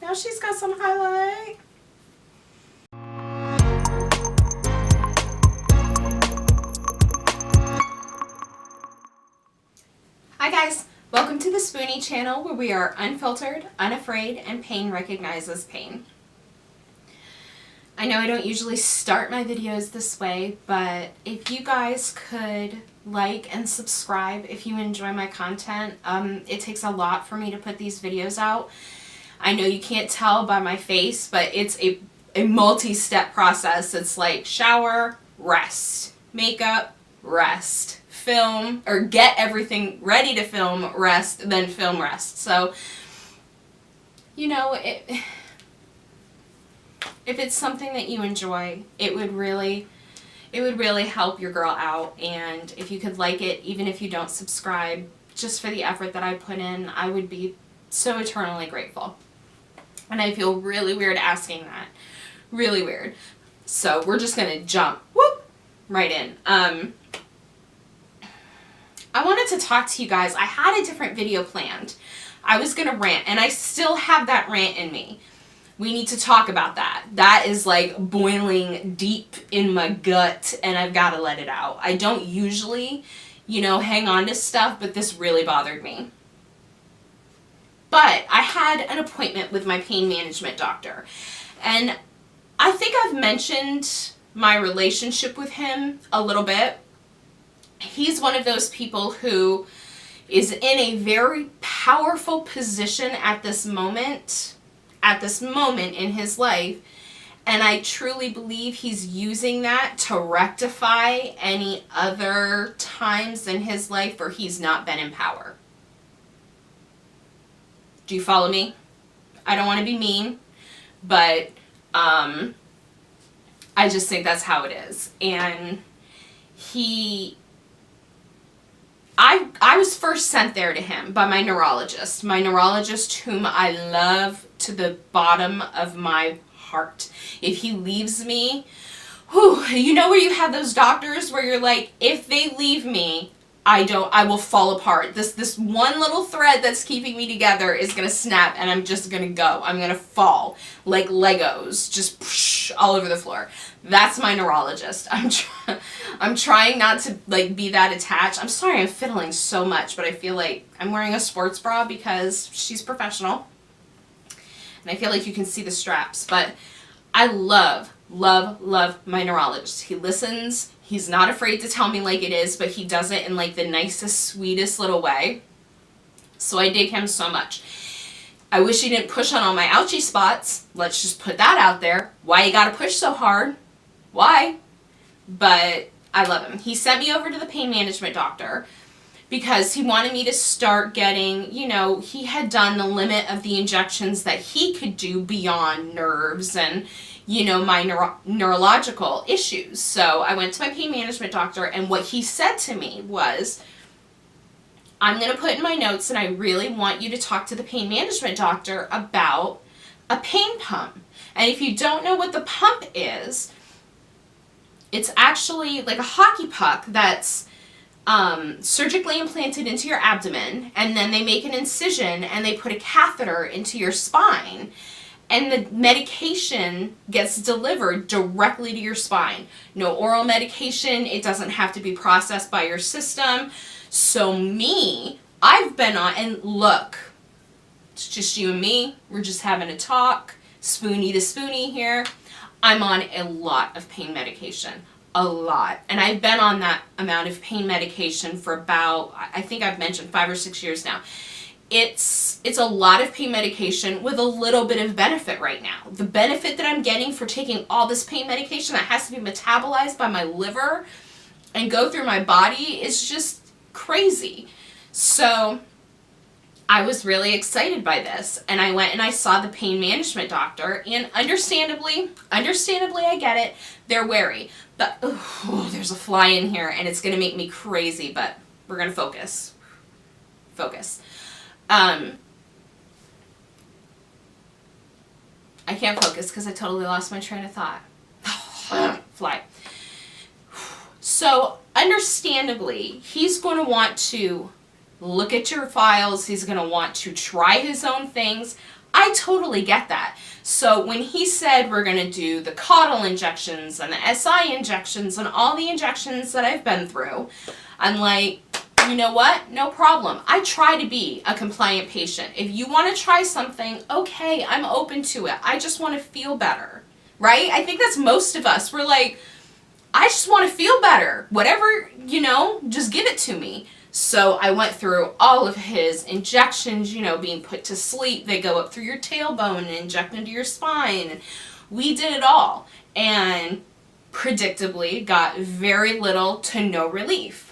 Now she's got some highlight. Hi guys, welcome to the Spoonie channel where we are unfiltered, unafraid, and pain recognizes pain. I know I don't usually start my videos this way, but if you guys could like and subscribe if you enjoy my content, it takes a lot for me to put these videos out. I know you can't tell by my face, but it's a multi-step process. It's like shower, rest, makeup, rest, film, or get everything ready to film, rest, then film, rest. So, you know, if it's something that you enjoy, it would really help your girl out. And if you could like it, even if you don't subscribe, just for the effort that I put in, I would be so eternally grateful. And I feel really weird asking that. Really weird. So we're just going to jump right in. I wanted to talk to you guys. I had a different video planned. I was going to rant, and I still have that rant in me. We need to talk about that. That is like boiling deep in my gut, and I've got to let it out. I don't usually, hang on to stuff, but this really bothered me. But I had an appointment with my pain management doctor, and I think I've mentioned my relationship with him a little bit. He's one of those people who is in a very powerful position at this moment in his life, and I truly believe he's using that to rectify any other times in his life where he's not been in power. Do you follow me? I don't want to be mean, but I just think that's how it is. And I was first sent there to him by my neurologist whom I love to the bottom of my heart. If he leaves me, you know where you have those doctors where you're like, if they leave me, I will fall apart. This one little thread that's keeping me together is going to snap, and I'm just going to go. I'm going to fall like Legos, just all over the floor. That's my neurologist. I'm trying not to be that attached. I'm sorry I'm fiddling so much, but I feel like I'm wearing a sports bra because she's professional. And I feel like you can see the straps, but I love my neurologist. He listens. He's not afraid to tell me like it is, but he does it in the nicest, sweetest little way. So I dig him so much. I wish he didn't push on all my ouchie spots. Let's just put that out there. Why you gotta push so hard? Why? But I love him. He sent me over to the pain management doctor because he wanted me to start getting, he had done the limit of the injections that he could do beyond nerves and, my neurological issues. So I went to my pain management doctor, and what he said to me was, I'm going to put in my notes, and I really want you to talk to the pain management doctor about a pain pump. And if you don't know what the pump is, it's actually like a hockey puck that's surgically implanted into your abdomen, and then they make an incision and they put a catheter into your spine, and the medication gets delivered directly to your spine. No oral medication. It doesn't have to be processed by your system. So I've been on, and look, it's just you and me. We're just having a talk. Spoonie to Spoonie here. I'm on a lot of pain medication. A lot. And I've been on that amount of pain medication for about, I think I've mentioned 5 or 6 years now. It's a lot of pain medication with a little bit of benefit right now. The benefit that I'm getting for taking all this pain medication that has to be metabolized by my liver and go through my body is just crazy. So I was really excited by this, and I went and I saw the pain management doctor, and understandably I get it, they're wary. But there's a fly in here and it's going to make me crazy, but we're going to focus. I can't focus because I totally lost my train of thought. Fly. So, understandably, he's going to want to look at your files. He's going to want to try his own things. I totally get that. So when he said we're going to do the caudal injections and the SI injections and all the injections that I've been through, I'm like, you know what? No problem. I try to be a compliant patient. If you want to try something, okay, I'm open to it. I just want to feel better, right? I think that's most of us. We're like, I just want to feel better. Whatever, just give it to me. So I went through all of his injections, being put to sleep. They go up through your tailbone and inject into your spine. We did it all. And predictably got very little to no relief.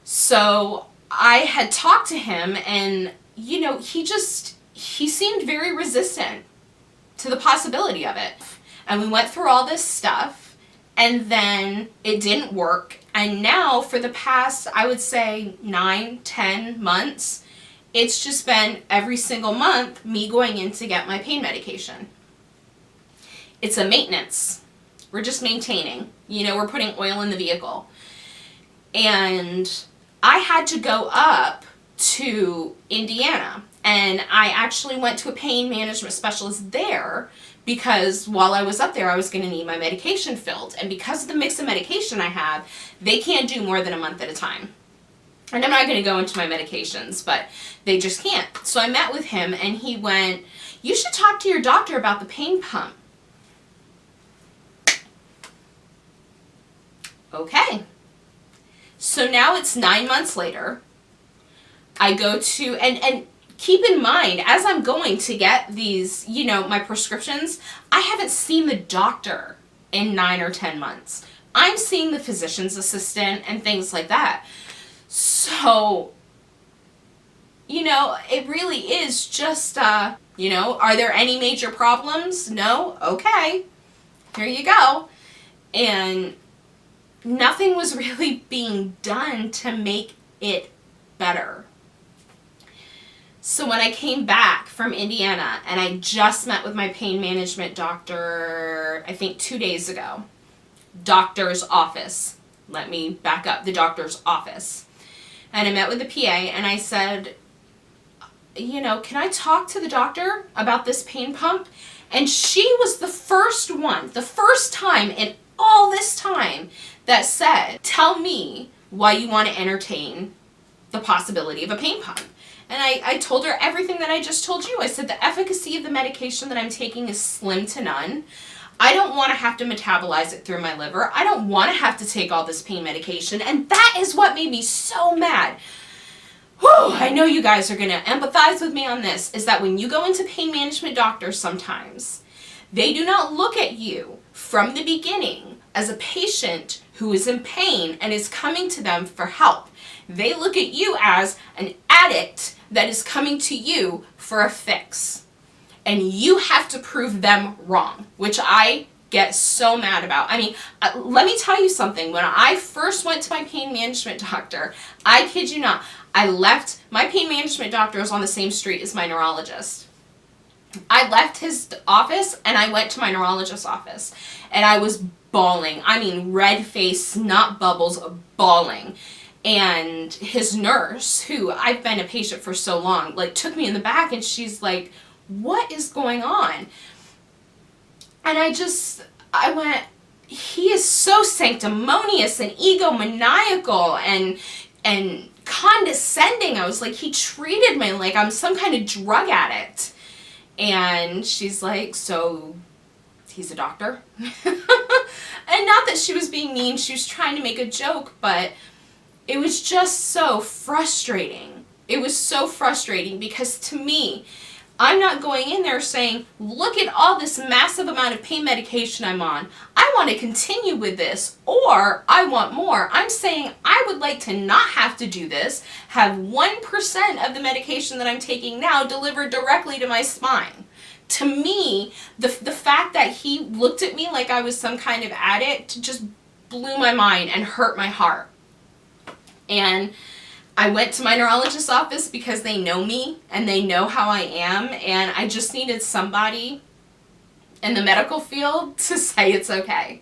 So I had talked to him and, he seemed very resistant to the possibility of it. And we went through all this stuff and then it didn't work. And now for the past, I would say 9-10 months, it's just been every single month me going in to get my pain medication. It's a maintenance. We're just maintaining. We're putting oil in the vehicle. And I had to go up to Indiana. And I actually went to a pain management specialist there because while I was up there, I was going to need my medication filled. And because of the mix of medication I have, they can't do more than a month at a time. And I'm not going to go into my medications, but they just can't. So I met with him and he went, you should talk to your doctor about the pain pump. Okay. So now it's 9 months later. I go to, and keep in mind, as I'm going to get these, my prescriptions, I haven't seen the doctor in 9 or 10 months. I'm seeing the physician's assistant and things like that. So, it really is just, are there any major problems? No? Okay. Here you go. And nothing was really being done to make it better. So when I came back from Indiana and I just met with my pain management doctor, I think 2 days ago, doctor's office. Let me back up, the doctor's office. And I met with the PA and I said, can I talk to the doctor about this pain pump? And she was the first time in all this time that said, tell me why you want to entertain the possibility of a pain pump. And I told her everything that I just told you. I said the efficacy of the medication that I'm taking is slim to none. I don't want to have to metabolize it through my liver. I don't want to have to take all this pain medication. And that is what made me so mad. Whew, I know you guys are going to empathize with me on this, is that when you go into pain management doctors sometimes, they do not look at you from the beginning as a patient who is in pain and is coming to them for help. They look at you as an addict that is coming to you for a fix. And you have to prove them wrong, which I get so mad about. I mean, let me tell you something. When I first went to my pain management doctor, I kid you not, I left, my pain management doctor is on the same street as my neurologist. I left his office and I went to my neurologist's office. And I was bawling. I mean, red face, snot bubbles, bawling. And his nurse, who I've been a patient for so long, took me in the back and she's like, what is going on? And I went, he is so sanctimonious and egomaniacal and condescending. I was like, he treated me like I'm some kind of drug addict. And she's like, so he's a doctor? And not that she was being mean, she was trying to make a joke, but it was just so frustrating. It was so frustrating because to me, I'm not going in there saying, look at all this massive amount of pain medication I'm on. I want to continue with this, or I want more. I'm saying I would like to not have to do this, have 1% of the medication that I'm taking now delivered directly to my spine. To me, the fact that he looked at me like I was some kind of addict just blew my mind and hurt my heart. And I went to my neurologist's office because they know me and they know how I am, and I just needed somebody in the medical field to say it's okay.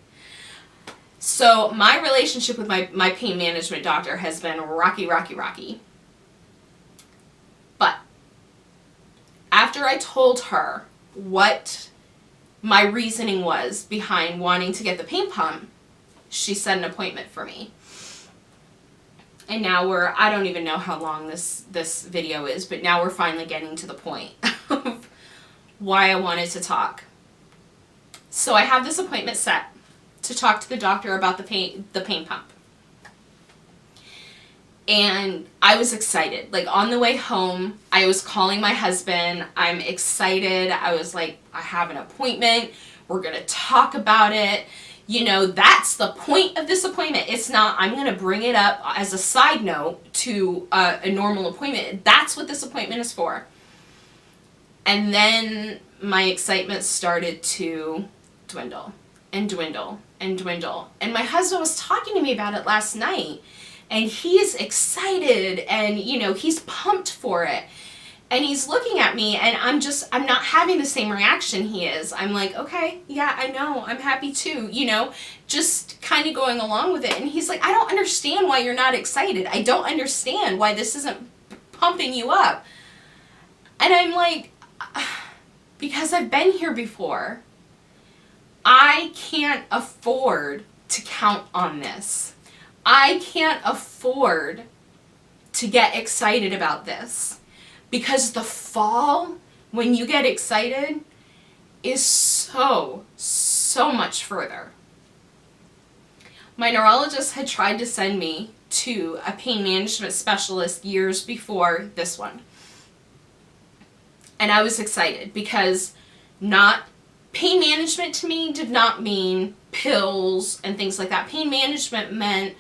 So my relationship with my pain management doctor has been rocky, rocky, rocky. But after I told her what my reasoning was behind wanting to get the pain pump, she set an appointment for me. And now I don't even know how long this video is, but now we're finally getting to the point of why I wanted to talk. So I have this appointment set to talk to the doctor about the pain pump. And I was excited. Like, on the way home, I was calling my husband. I'm excited. I was like, I have an appointment. We're going to talk about it. You know, that's the point of this appointment. It's not, I'm going to bring it up as a side note to a normal appointment. That's what this appointment is for. And then my excitement started to dwindle and dwindle and dwindle. And my husband was talking to me about it last night. And he's excited and, you know, he's pumped for it. And he's looking at me and I'm not having the same reaction he is. I'm like, okay, yeah, I know. I'm happy too, you know, just kind of going along with it. And he's like, I don't understand why you're not excited. I don't understand why this isn't pumping you up. And I'm like, because I've been here before. I can't afford to count on this. I can't afford to get excited about this. Because the fall, when you get excited, is so much further. My neurologist had tried to send me to a pain management specialist years before this one. And I was excited because pain management to me did not mean pills and things like that. Pain management meant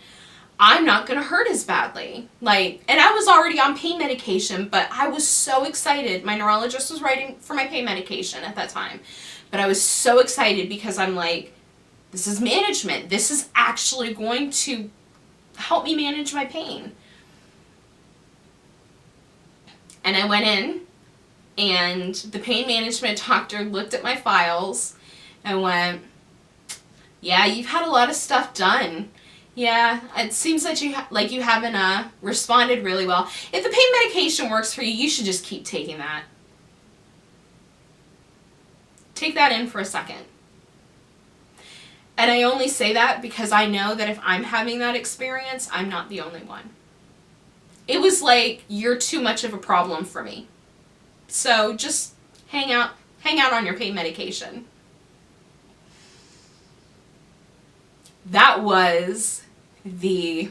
I'm not going to hurt as badly. And I was already on pain medication, but I was so excited. My neurologist was writing for my pain medication at that time. But I was so excited because I'm like, this is management. This is actually going to help me manage my pain. And I went in, and the pain management doctor looked at my files and went, yeah, you've had a lot of stuff done. Yeah, it seems that you haven't responded really well. If the pain medication works for you, you should just keep taking that. Take that in for a second. And I only say that because I know that if I'm having that experience, I'm not the only one. It was like, you're too much of a problem for me. So just hang out on your pain medication. That was the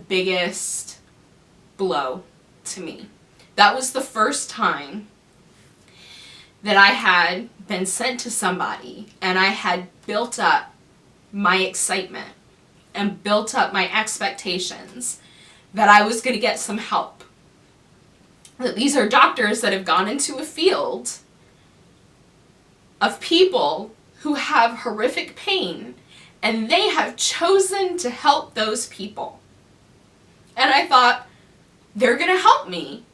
biggest blow to me. That was the first time that I had been sent to somebody and I had built up my excitement and built up my expectations that I was going to get some help. That these are doctors that have gone into a field of people who have horrific pain, and they have chosen to help those people. And I thought, they're going to help me.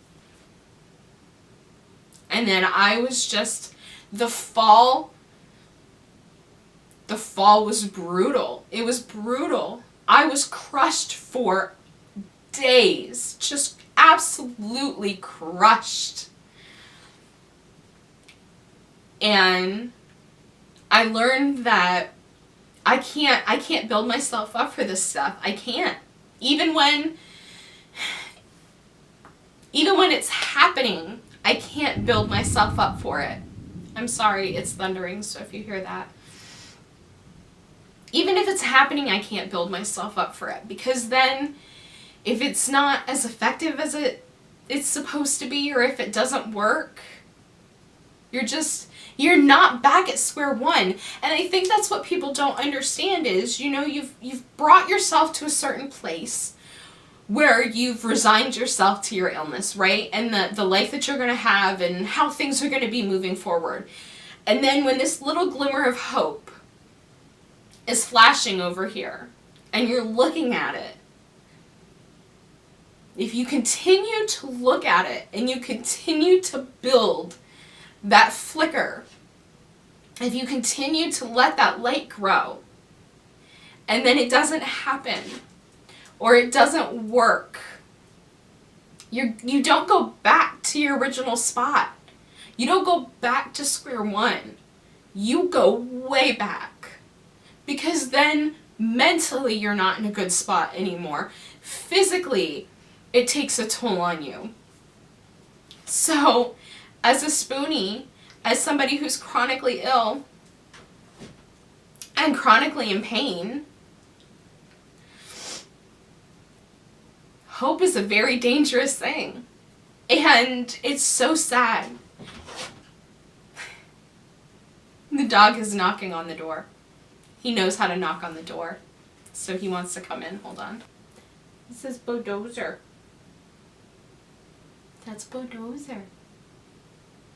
And then I was just, the fall was brutal. It was brutal. I was crushed for days. Just absolutely crushed. And I learned that I can't build myself up for this stuff. I can't. Even when it's happening, I can't build myself up for it. I'm sorry, it's thundering, so if you hear that. Even if it's happening, I can't build myself up for it. Because then, if it's not as effective as it's supposed to be, or if it doesn't work, you're not back at square one. And I think that's what people don't understand is, you've brought yourself to a certain place where you've resigned yourself to your illness, right? And the life that you're going to have and how things are going to be moving forward. And then when this little glimmer of hope is flashing over here and you're looking at it, if you continue to look at it and you continue to build that flicker, if you continue to let that light grow, and then it doesn't happen, or it doesn't work, you don't go back to your original spot. You don't go back to square one. You go way back. Because then mentally you're not in a good spot anymore. Physically, it takes a toll on you. So, as a Spoonie, as somebody who's chronically ill and chronically in pain, hope is a very dangerous thing. And it's so sad. The dog is knocking on the door. He knows how to knock on the door. So he wants to come in. Hold on. This is Bulldozer. That's Bulldozer.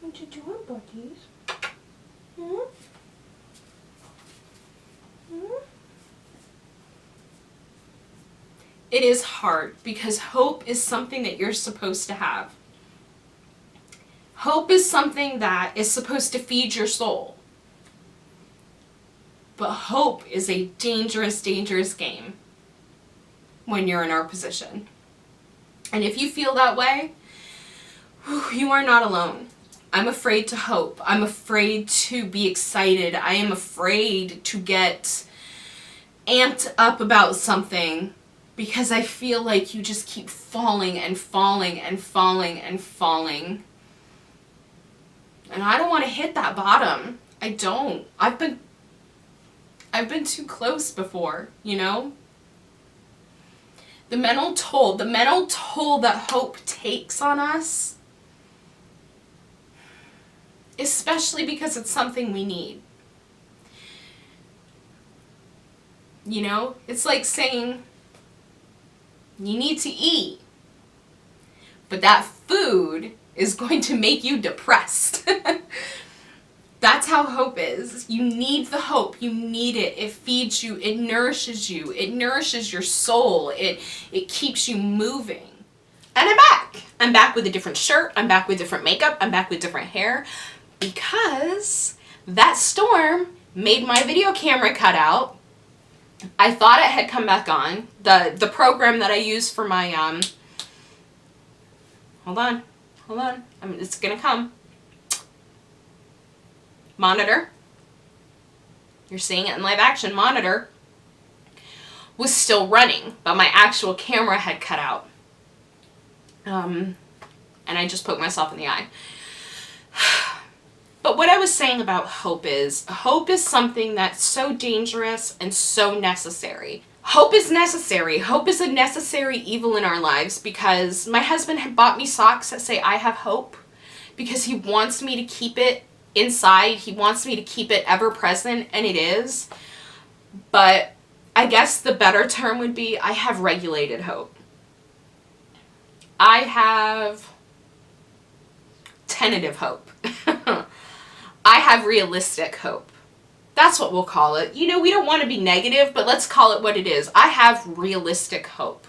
What you doing, buddies? Hmm? Hmm? It is hard because hope is something that you're supposed to have. Hope is something that is supposed to feed your soul. But hope is a dangerous, dangerous game when you're in our position. And if you feel that way, you are not alone. I'm afraid to hope. I'm afraid to be excited. I am afraid to get amped up about something because I feel like you just keep falling and falling and falling and falling. And I don't want to hit that bottom. I don't. I've been too close before, you know? The mental toll that hope takes on us, especially because it's something we need. You know, it's like saying you need to eat, but that food is going to make you depressed. That's how hope is. You need the hope. You need it. It feeds you. It nourishes you. It nourishes your soul. It keeps you moving. And I'm back. I'm back with a different shirt. I'm back with different makeup. I'm back with different hair. Because that storm made my video camera cut out. I thought it had come back on. The program that I use for my, hold on. It's gonna come. Monitor. You're seeing it in live action. Monitor was still running, but my actual camera had cut out. And I just poked myself in the eye. But what I was saying about hope is something that's so dangerous and so necessary. Hope is necessary. Hope is a necessary evil in our lives because my husband had bought me socks that say I have hope because he wants me to keep it inside. He wants me to keep it ever present, and it is. But I guess the better term would be I have regulated hope. I have tentative hope. I have realistic hope. That's what we'll call it. You know, we don't want to be negative, but let's call it what it is. I have realistic hope.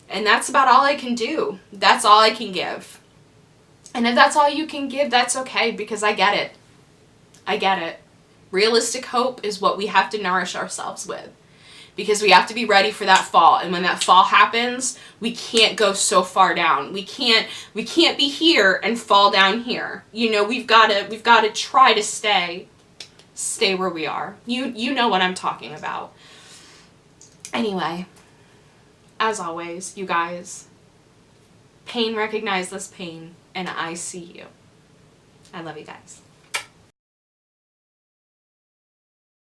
And that's about all I can do. That's all I can give. And if that's all you can give, that's okay, because I get it. I get it. Realistic hope is what we have to nourish ourselves with. Because we have to be ready for that fall. And when that fall happens, we can't go so far down. We can't be here and fall down here. You know, we've got to try to stay where we are. You know what I'm talking about. Anyway, as always, you guys, pain recognize this pain, and I see you. I love you guys.